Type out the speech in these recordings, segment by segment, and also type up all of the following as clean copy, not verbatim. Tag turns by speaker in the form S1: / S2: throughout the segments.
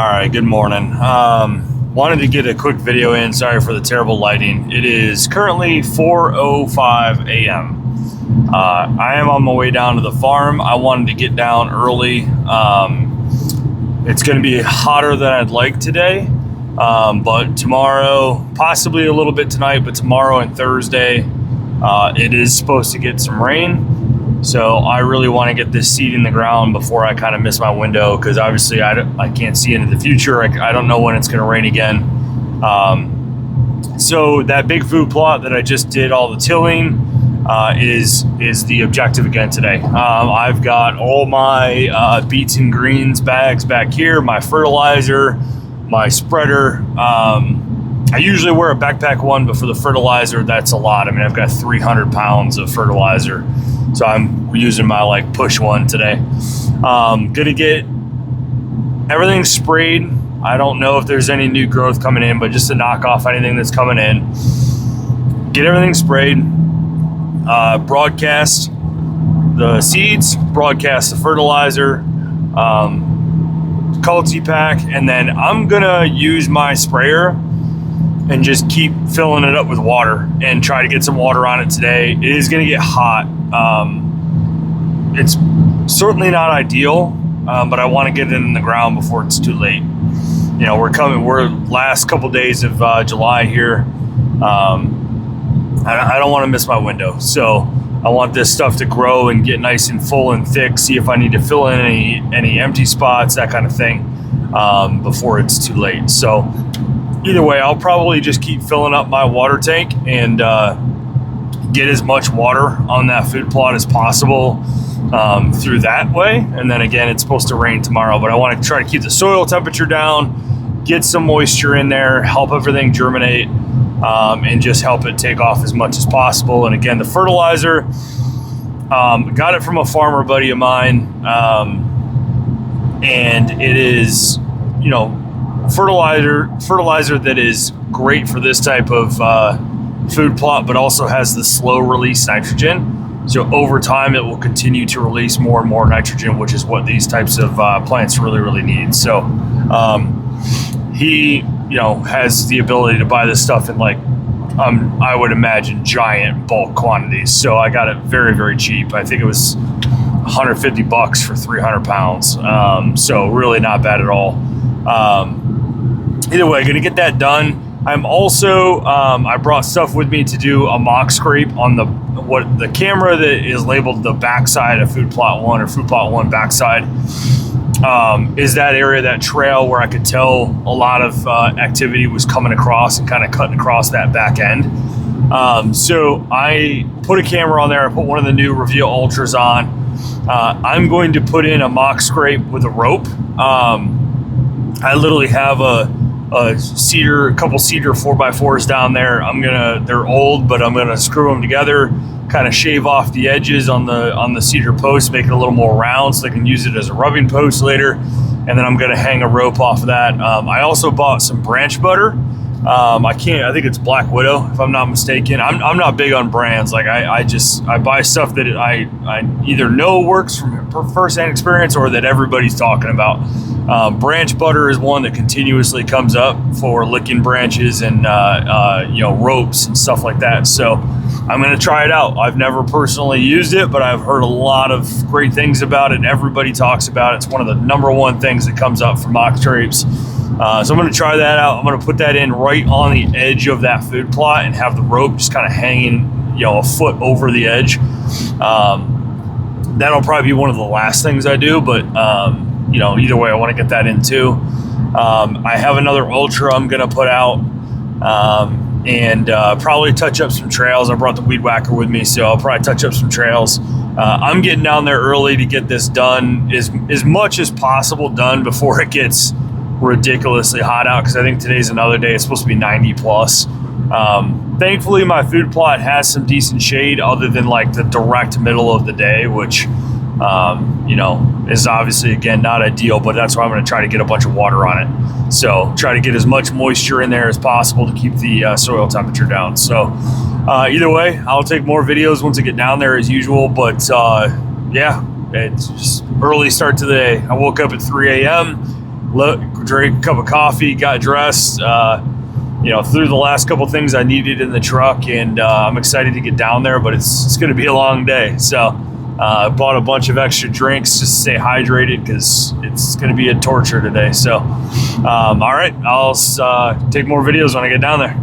S1: right, good morning. Wanted to get a quick video in. Sorry for the terrible lighting. It is currently 4:05 a.m. I am on my way down to the farm. I wanted to get down early. It's going to be hotter than I'd like today, but tomorrow, possibly a little bit tonight, but tomorrow and Thursday, it is supposed to get some rain. So I really want to get this seed in the ground before I kind of miss my window, because obviously I can't see into the future. I don't know when it's going to rain again. So that big food plot that I just did all the tilling is the objective again today. I've got all my beets and greens bags back here, my fertilizer, my spreader. I usually wear a backpack one, but for the fertilizer, that's a lot. I mean, I've got 300 pounds of fertilizer. So I'm using my push one today. Gonna get everything sprayed. I don't know if there's any new growth coming in, but just to knock off anything that's coming in. Get everything sprayed. Broadcast the seeds, broadcast the fertilizer, culti pack, and then I'm gonna use my sprayer and just keep filling it up with water and try to get some water on it today. It is gonna get hot. It's certainly not ideal, but I want to get it in the ground before it's too late. You know, we're last couple days of July here. I don't want to miss my window. So I want this stuff to grow and get nice and full and thick, see if I need to fill in any empty spots, that kind of thing, before it's too late. So either way, I'll probably just keep filling up my water tank and get as much water on that food plot as possible through that way. And then again, it's supposed to rain tomorrow, but I want to try to keep the soil temperature down, get some moisture in there, help everything germinate, and just help it take off as much as possible. And again, the fertilizer, got it from a farmer buddy of mine, and it is, fertilizer that is great for this type of food plot, but also has the slow release nitrogen. So over time, it will continue to release more and more nitrogen, which is what these types of plants really need. So he, has the ability to buy this stuff in I would imagine giant bulk quantities. So I got it very, very cheap. I think it was $150 for 300 pounds. So really not bad at all. Either way, going to get that done. I'm also, I brought stuff with me to do a mock scrape on the camera that is labeled the backside of food plot 1 or food plot 1 backside. Is that area, that trail where I could tell a lot of activity was coming across and kind of cutting across that back end. So I put a camera on there. I put one of the new Reveal Ultras on. I'm going to put in a mock scrape with a rope. I literally have a couple cedar 4x4s down there. They're old, but I'm gonna screw them together, kind of shave off the edges on the cedar post, make it a little more round so I can use it as a rubbing post later. And then I'm gonna hang a rope off of that. I also bought some branch butter. I think it's Black Widow, if I'm not mistaken. I'm not big on brands. I buy stuff that I either know works from first-hand experience or that everybody's talking about. Branch butter is one that continuously comes up for licking branches and ropes and stuff like that. So I'm going to try it out. I've never personally used it, but I've heard a lot of great things about it. Everybody talks about it. It's one of the number one things that comes up for mock scrapes. So I'm going to try that out. I'm going to put that in right on the edge of that food plot and have the rope just kind of hanging, a foot over the edge. That'll probably be one of the last things I do, but either way, I want to get that in too. I have another Ultra I'm going to put out, and probably touch up some trails. I brought the weed whacker with me, so I'll probably touch up some trails. I'm getting down there early to get this done, as much as possible done before it gets ridiculously hot out, because I think today's another day. It's supposed to be 90 plus. Thankfully, my food plot has some decent shade other than the direct middle of the day, which is obviously, again, not ideal, but that's why I'm going to try to get a bunch of water on it. So try to get as much moisture in there as possible to keep the soil temperature down. So either way, I'll take more videos once I get down there as usual, but yeah, it's just early start to the day. I woke up at 3 a.m., drank a cup of coffee, got dressed, you know, threw the last couple things I needed in the truck, and I'm excited to get down there, but it's going to be a long day. So I bought a bunch of extra drinks just to stay hydrated because it's going to be a torture today. So, all right, I'll take more videos when I get down there.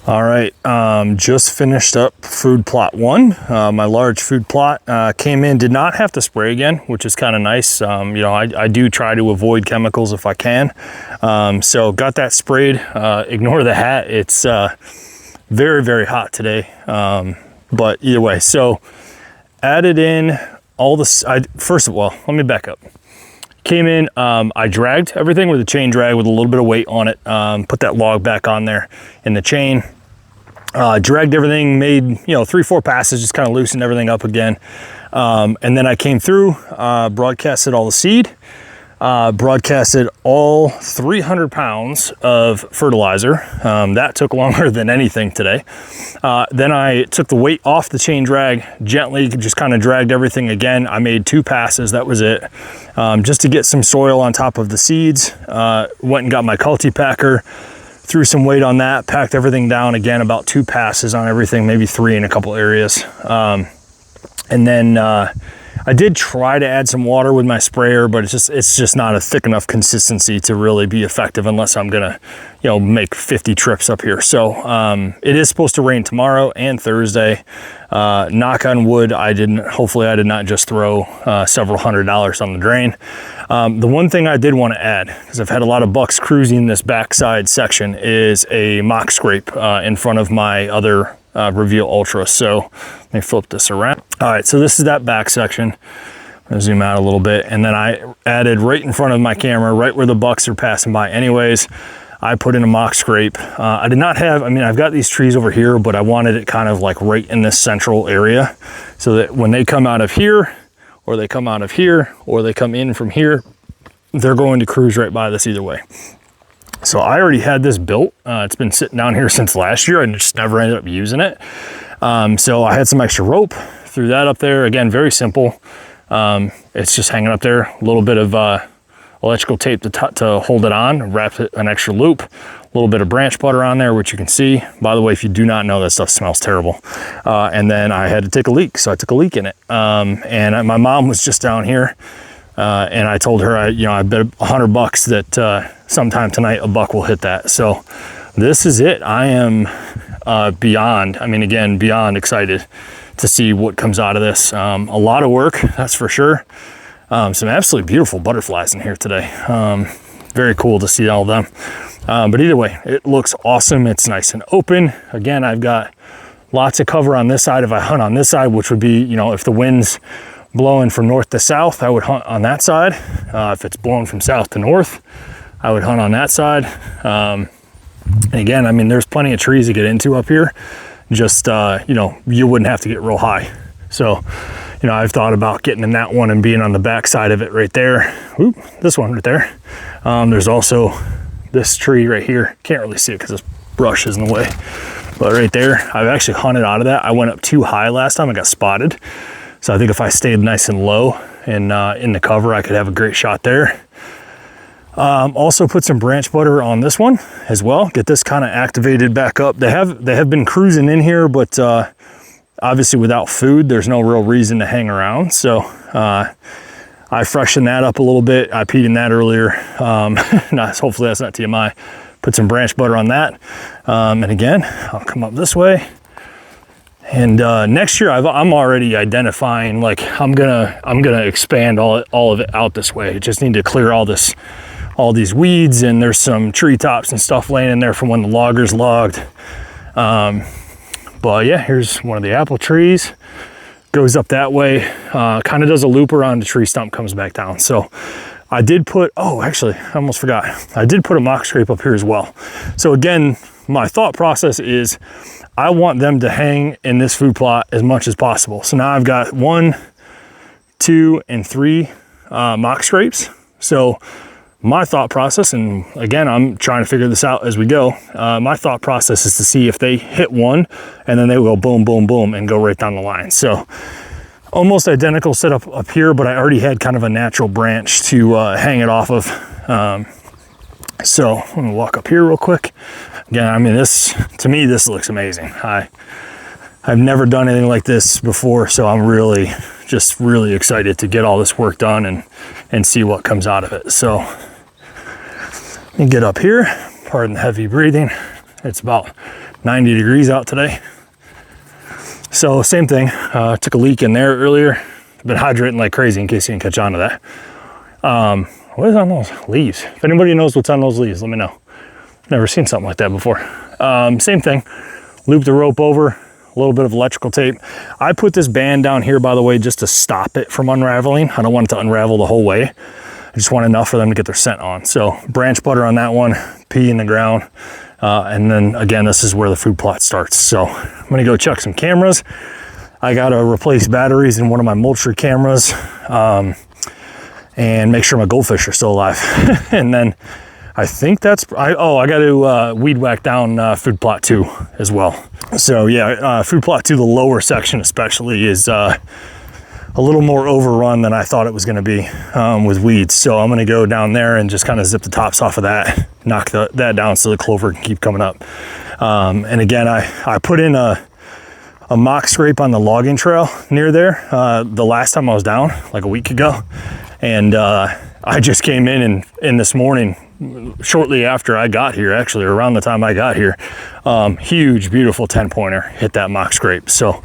S1: All right, just finished up food plot 1. My large food plot came in, did not have to spray again, which is kind of nice. You know, I do try to avoid chemicals if I can. So got that sprayed. Ignore the hat. It's very, very hot today. But either way, so added in all this. First of all, let me back up. Came in, I dragged everything with a chain drag with a little bit of weight on it, put that log back on there in the chain, dragged everything, made, you know, 3-4 passes, just kind of loosened everything up again. And then I came through, broadcasted all the seed, broadcasted all 300 pounds of fertilizer. That took longer than anything today. Then I took the weight off the chain drag, gently just kind of dragged everything again. I made 2 passes, that was it. Just to get some soil on top of the seeds. Went and got my culti-packer, threw some weight on that, packed everything down again, about 2 passes on everything, maybe 3 in a couple areas. And then I did try to add some water with my sprayer, but it's just not a thick enough consistency to really be effective unless I'm gonna, you know, make 50 trips up here. So it is supposed to rain tomorrow and Thursday. Knock on wood, hopefully I did not just throw several $100s on the drain. The one thing I did want to add, because I've had a lot of bucks cruising this backside section, is a mock scrape in front of my other Reveal Ultra. So let me flip this around. All right, so this is that back section.
S2: I'm gonna zoom out a little bit. And then I added right in front of my camera, right where the bucks are passing by anyways, I put in a mock scrape. I did not have, I mean, I've got these trees over here, but I wanted it kind of like right in this central area so that when they come out of here, or they come out of here, or they come in from here, they're going to cruise right by this either way. So I already had this built. It's been sitting down here since last year and just never ended up using it. So I had some extra rope, threw that up there. Again, very simple. It's just hanging up there, a little bit of electrical tape to hold it on, wrap it an extra loop, a little bit of branch butter on there, which you can see. By the way, if you do not know, that stuff smells terrible. And then I had to take a leak, so I took a leak in it. My mom was just down here, and I told her, I bet $100 that sometime tonight a buck will hit that. So this is it. I am beyond excited to see what comes out of this. A lot of work, that's for sure. Some absolutely beautiful butterflies in here today. Very cool to see all of them. But either way, it looks awesome. It's nice and open. Again, I've got lots of cover on this side if I hunt on this side, which would be, if the wind's blowing from north to south, I would hunt on that side. If it's blowing from south to north, I would hunt on that side. And again, I mean, there's plenty of trees to get into up here. Just, you wouldn't have to get real high. So, I've thought about getting in that one and being on the back side of it right there. Oop, this one right there. There's also this tree right here. Can't really see it because this brush is in the way. But right there, I've actually hunted out of that. I went up too high last time. I got spotted. So I think if I stayed nice and low and in the cover, I could have a great shot there. Also put some branch butter on this one as well. Get this kind of activated back up. They have been cruising in here, but obviously without food, there's no real reason to hang around. So I freshened that up a little bit. I peed in that earlier. Hopefully that's not TMI. Put some branch butter on that. And again, I'll come up this way. And next year, I'm already identifying, like I'm gonna expand all of it out this way. I just need to clear all these weeds, and there's some treetops and stuff laying in there from when the loggers logged. But yeah, here's one of the apple trees. Goes up that way, kind of does a loop around the tree stump, comes back down. So I did put, actually, I almost forgot. I did put a mock scrape up here as well. So again, my thought process is I want them to hang in this food plot as much as possible. So now I've got 1, 2, and 3 mock scrapes. So my thought process, and again, I'm trying to figure this out as we go. My thought process is to see if they hit one and then they will go boom, boom, boom and go right down the line. So almost identical setup up here, but I already had kind of a natural branch to hang it off of. So I'm gonna walk up here real quick. Again, I mean, to me, this looks amazing. I've never done anything like this before, so I'm really excited to get all this work done and see what comes out of it. So let me get up here. Pardon the heavy breathing. It's about 90 degrees out today. So same thing, took a leak in there earlier. I've been hydrating like crazy in case you didn't catch on to that. What is on those leaves? If anybody knows what's on those leaves, let me know. Never seen something like that before. Same thing, loop the rope over, a little bit of electrical tape. I put this band down here, by the way, just to stop it from unraveling. I don't want it to unravel the whole way. I just want enough for them to get their scent on. So branch butter on that one, pea in the ground. And then again, this is where the food plot starts. So I'm gonna go check some cameras. I gotta replace batteries in one of my Moultrie cameras and make sure my goldfish are still alive. And then I think I got to weed whack down food plot 2 as well. So yeah, food plot 2, the lower section especially, is a little more overrun than I thought it was going to be with weeds. So I'm going to go down there and just kind of zip the tops off of that, knock that down so the clover can keep coming up. And again, I put in a mock scrape on the logging trail near there the last time I was down, like a week ago. And I just came in this morning, shortly after I got here, actually around the time I got here, huge, beautiful 10-pointer hit that mock scrape. So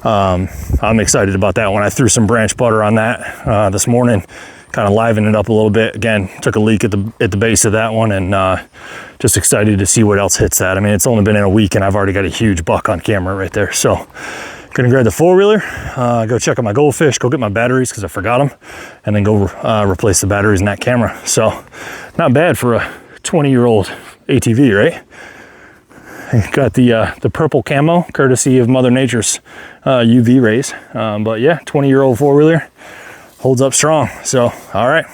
S2: I'm excited about that one. I threw some branch butter on that this morning, kind of livened it up a little bit. Again, took a leak at the base of that one, and just excited to see what else hits that. I mean, it's only been in a week and I've already got a huge buck on camera right there. So Gonna grab the four-wheeler, go check on my goldfish, go get my batteries because I forgot them, and then go replace the batteries in that camera. So not bad for a 20-year-old ATV, right? Got the purple camo, courtesy of Mother Nature's UV rays. But yeah, 20-year-old four-wheeler holds up strong. So, all right.